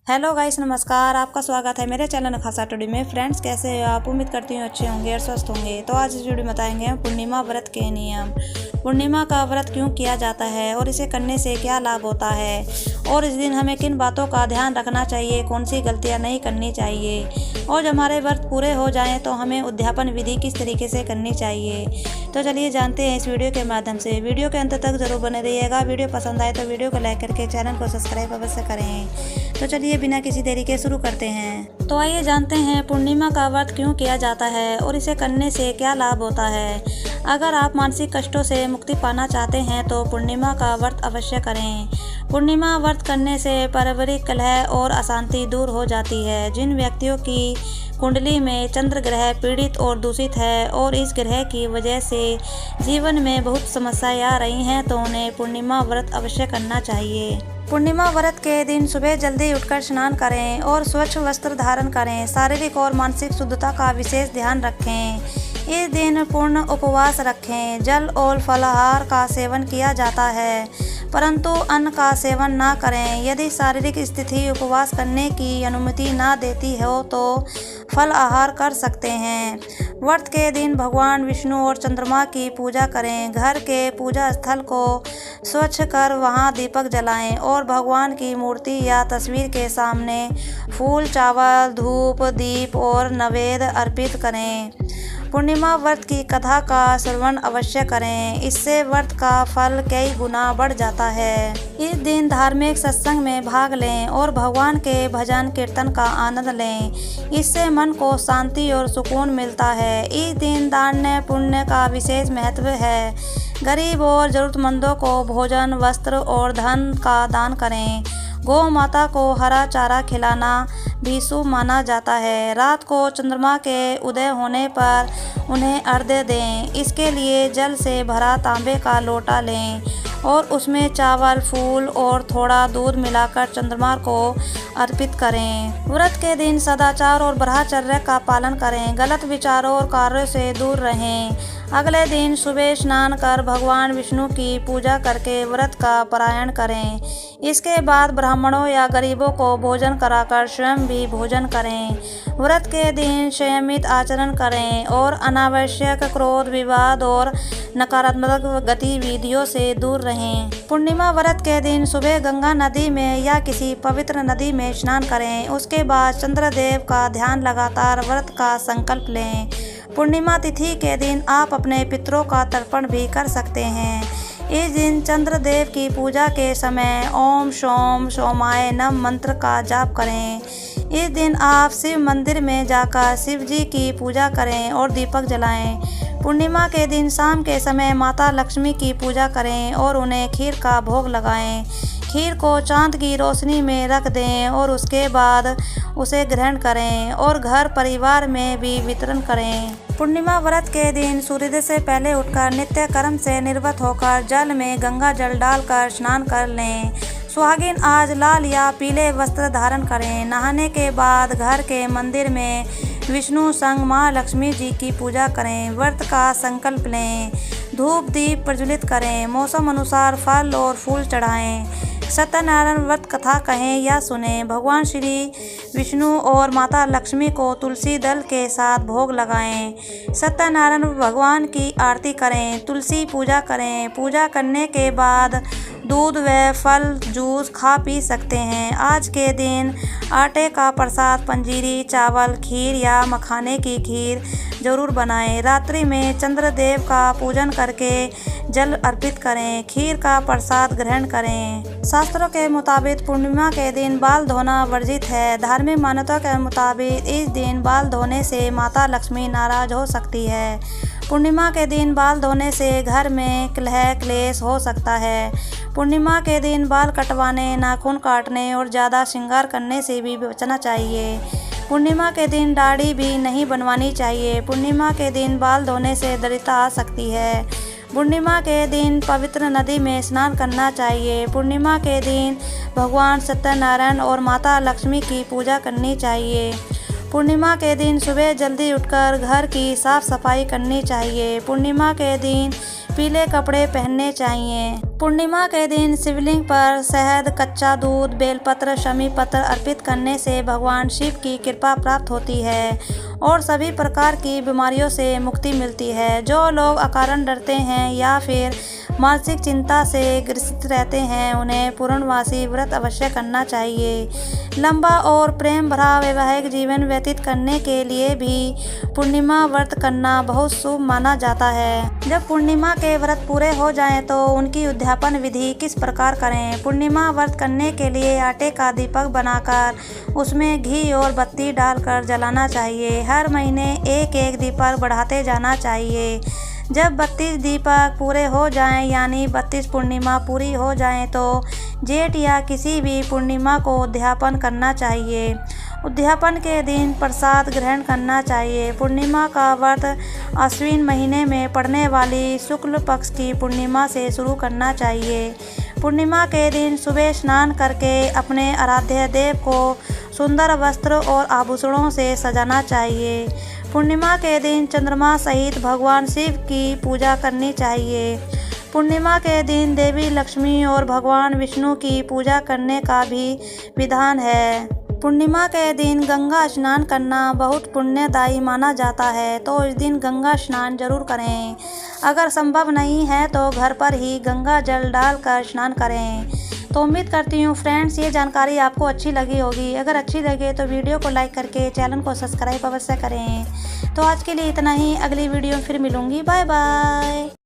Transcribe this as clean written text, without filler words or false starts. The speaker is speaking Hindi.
हेलो गाइस, नमस्कार। आपका स्वागत है मेरे चैनल खासा टुडे में। फ्रेंड्स, कैसे हो आप? उम्मीद करती हूँ अच्छे होंगे और स्वस्थ होंगे। तो आज इस वीडियो में बताएंगे हम पूर्णिमा व्रत के नियम। पूर्णिमा का व्रत क्यों किया जाता है और इसे करने से क्या लाभ होता है, और इस दिन हमें किन बातों का ध्यान रखना चाहिए, कौन सी गलतियाँ नहीं करनी चाहिए, और जब हमारे व्रत पूरे हो जाएँ तो हमें उद्यापन विधि किस तरीके से करनी चाहिए। तो चलिए जानते हैं इस वीडियो के माध्यम से। वीडियो के अंत तक जरूर बने रहिएगा। वीडियो पसंद आए तो वीडियो को लाइक करके चैनल को सब्सक्राइब अवश्य करें। तो चलिए बिना किसी देरी के शुरू करते हैं। तो आइए जानते हैं पूर्णिमा का व्रत क्यों किया जाता है और इसे करने से क्या लाभ होता है। अगर आप मानसिक कष्टों से मुक्ति पाना चाहते हैं तो पूर्णिमा का व्रत अवश्य करें। पूर्णिमा व्रत करने से पारिवारिक कलह और अशांति दूर हो जाती है। जिन व्यक्तियों की कुंडली में चंद्र ग्रह पीड़ित और दूषित है और इस ग्रह की वजह से जीवन में बहुत समस्याएं आ रही हैं, तो उन्हें पूर्णिमा व्रत अवश्य करना चाहिए। पूर्णिमा व्रत के दिन सुबह जल्दी उठकर स्नान करें और स्वच्छ वस्त्र धारण करें। शारीरिक और मानसिक शुद्धता का विशेष ध्यान रखें। इस दिन पूर्ण उपवास रखें। जल और फलाहार का सेवन किया जाता है, परंतु अन्न का सेवन ना करें। यदि शारीरिक स्थिति उपवास करने की अनुमति ना देती हो तो फल आहार कर सकते हैं। व्रत के दिन भगवान विष्णु और चंद्रमा की पूजा करें। घर के पूजा स्थल को स्वच्छ कर वहां दीपक जलाएं और भगवान की मूर्ति या तस्वीर के सामने फूल, चावल, धूप, दीप और नैवेद्य अर्पित करें। पूर्णिमा व्रत की कथा का श्रवण अवश्य करें। इससे व्रत का फल कई गुना बढ़ जाता है। इस दिन धार्मिक सत्संग में भाग लें और भगवान के भजन कीर्तन का आनंद लें। इससे मन को शांति और सुकून मिलता है। इस दिन दान पुण्य का विशेष महत्व है। गरीब और जरूरतमंदों को भोजन, वस्त्र और धन का दान करें। गौ माता को हरा चारा खिलाना भी शुभ माना जाता है। रात को चंद्रमा के उदय होने पर उन्हें अर्घ्य दें। इसके लिए जल से भरा तांबे का लोटा लें और उसमें चावल, फूल और थोड़ा दूध मिलाकर चंद्रमा को अर्पित करें। व्रत के दिन सदाचार और ब्रह्मचर्य का पालन करें। गलत विचारों और कार्यों से दूर रहें। अगले दिन सुबह स्नान कर भगवान विष्णु की पूजा करके व्रत का पारायण करें। इसके बाद ब्राह्मणों या गरीबों को भोजन कराकर स्वयं भी भोजन करें। व्रत के दिन संयमित आचरण करें और अनावश्यक क्रोध, विवाद और नकारात्मक गतिविधियों से दूर रहें। पूर्णिमा व्रत के दिन सुबह गंगा नदी में या किसी पवित्र नदी में स्नान करें। उसके बाद चंद्रदेव का ध्यान लगातार व्रत का संकल्प लें। पूर्णिमा तिथि के दिन आप अपने पितरों का तर्पण भी कर सकते हैं। इस दिन चंद्रदेव की पूजा के समय ओम सोम सोमाय नम मंत्र का जाप करें। इस दिन आप शिव मंदिर में जाकर शिव जी की पूजा करें और दीपक जलाएं। पूर्णिमा के दिन शाम के समय माता लक्ष्मी की पूजा करें और उन्हें खीर का भोग लगाएं। खीर को चांद की रोशनी में रख दें और उसके बाद उसे ग्रहण करें और घर परिवार में भी वितरण करें। पूर्णिमा व्रत के दिन सूर्योदय से पहले उठकर नित्य कर्म से निवृत्त होकर जल में गंगा जल डालकर स्नान कर लें। सुहागिन आज लाल या पीले वस्त्र धारण करें। नहाने के बाद घर के मंदिर में विष्णु संग माँ लक्ष्मी जी की पूजा करें। व्रत का संकल्प लें। धूप दीप प्रज्वलित करें। मौसम अनुसार फल और फूल चढ़ाएं। सत्यनारायण व्रत कथा कहें या सुनें। भगवान श्री विष्णु और माता लक्ष्मी को तुलसी दल के साथ भोग लगाएं। सत्यनारायण भगवान की आरती करें। तुलसी पूजा करें। पूजा करने के बाद दूध व फल जूस खा पी सकते हैं। आज के दिन आटे का प्रसाद, पंजीरी, चावल, खीर या मखाने की खीर जरूर बनाएं। रात्रि में चंद्रदेव का पूजन करके जल अर्पित करें। खीर का प्रसाद ग्रहण करें। शास्त्रों के मुताबिक पूर्णिमा के दिन बाल धोना वर्जित है। धार्मिक मान्यता के मुताबिक इस दिन बाल धोने से माता लक्ष्मी नाराज हो सकती है। पूर्णिमा के दिन बाल धोने से घर में कलह क्लेश हो सकता है। पूर्णिमा के दिन बाल कटवाने, नाखून काटने और ज़्यादा श्रृंगार करने से भी बचना चाहिए। पूर्णिमा के दिन दाढ़ी भी नहीं बनवानी चाहिए। पूर्णिमा के दिन बाल धोने से दरिद्रता आ सकती है। पूर्णिमा के दिन पवित्र नदी में स्नान करना चाहिए। पूर्णिमा के दिन भगवान सत्यनारायण और माता लक्ष्मी की पूजा करनी चाहिए। पूर्णिमा के दिन सुबह जल्दी उठकर घर की साफ सफाई करनी चाहिए। पूर्णिमा के दिन पीले कपड़े पहनने चाहिए। पूर्णिमा के दिन शिवलिंग पर शहद, कच्चा दूध, बेलपत्र, शमी पत्र अर्पित करने से भगवान शिव की कृपा प्राप्त होती है और सभी प्रकार की बीमारियों से मुक्ति मिलती है। जो लोग अकारण डरते हैं या फिर मानसिक चिंता से ग्रसित रहते हैं, उन्हें पूर्णमासी व्रत अवश्य करना चाहिए। लंबा और प्रेम भरा वैवाहिक जीवन व्यतीत करने के लिए भी पूर्णिमा व्रत करना बहुत शुभ माना जाता है। जब पूर्णिमा के व्रत पूरे हो जाएं तो उनकी उद्यापन विधि किस प्रकार करें। पूर्णिमा व्रत करने के लिए आटे का दीपक बनाकर उसमें घी और बत्ती डालकर जलाना चाहिए। हर महीने एक एक दीपक बढ़ाते जाना चाहिए। जब 32 दीपक पूरे हो जाएं, यानी 32 पूर्णिमा पूरी हो जाएं, तो जेठ या किसी भी पूर्णिमा को उद्यापन करना चाहिए। उद्यापन के दिन प्रसाद ग्रहण करना चाहिए। पूर्णिमा का व्रत अश्विन महीने में पड़ने वाली शुक्ल पक्ष की पूर्णिमा से शुरू करना चाहिए। पूर्णिमा के दिन सुबह स्नान करके अपने आराध्य देव को सुंदर वस्त्र और आभूषणों से सजाना चाहिए। पूर्णिमा के दिन चंद्रमा सहित भगवान शिव की पूजा करनी चाहिए। पूर्णिमा के दिन देवी लक्ष्मी और भगवान विष्णु की पूजा करने का भी विधान है। पूर्णिमा के दिन गंगा स्नान करना बहुत पुण्यदायी माना जाता है, तो इस दिन गंगा स्नान जरूर करें। अगर संभव नहीं है तो घर पर ही गंगा जल डालकर स्नान करें। तो उम्मीद करती हूँ फ्रेंड्स ये जानकारी आपको अच्छी लगी होगी। अगर अच्छी लगे तो वीडियो को लाइक करके चैनल को सब्सक्राइब अवश्य करें। तो आज के लिए इतना ही, अगली वीडियो में फिर मिलूँगी। Bye bye.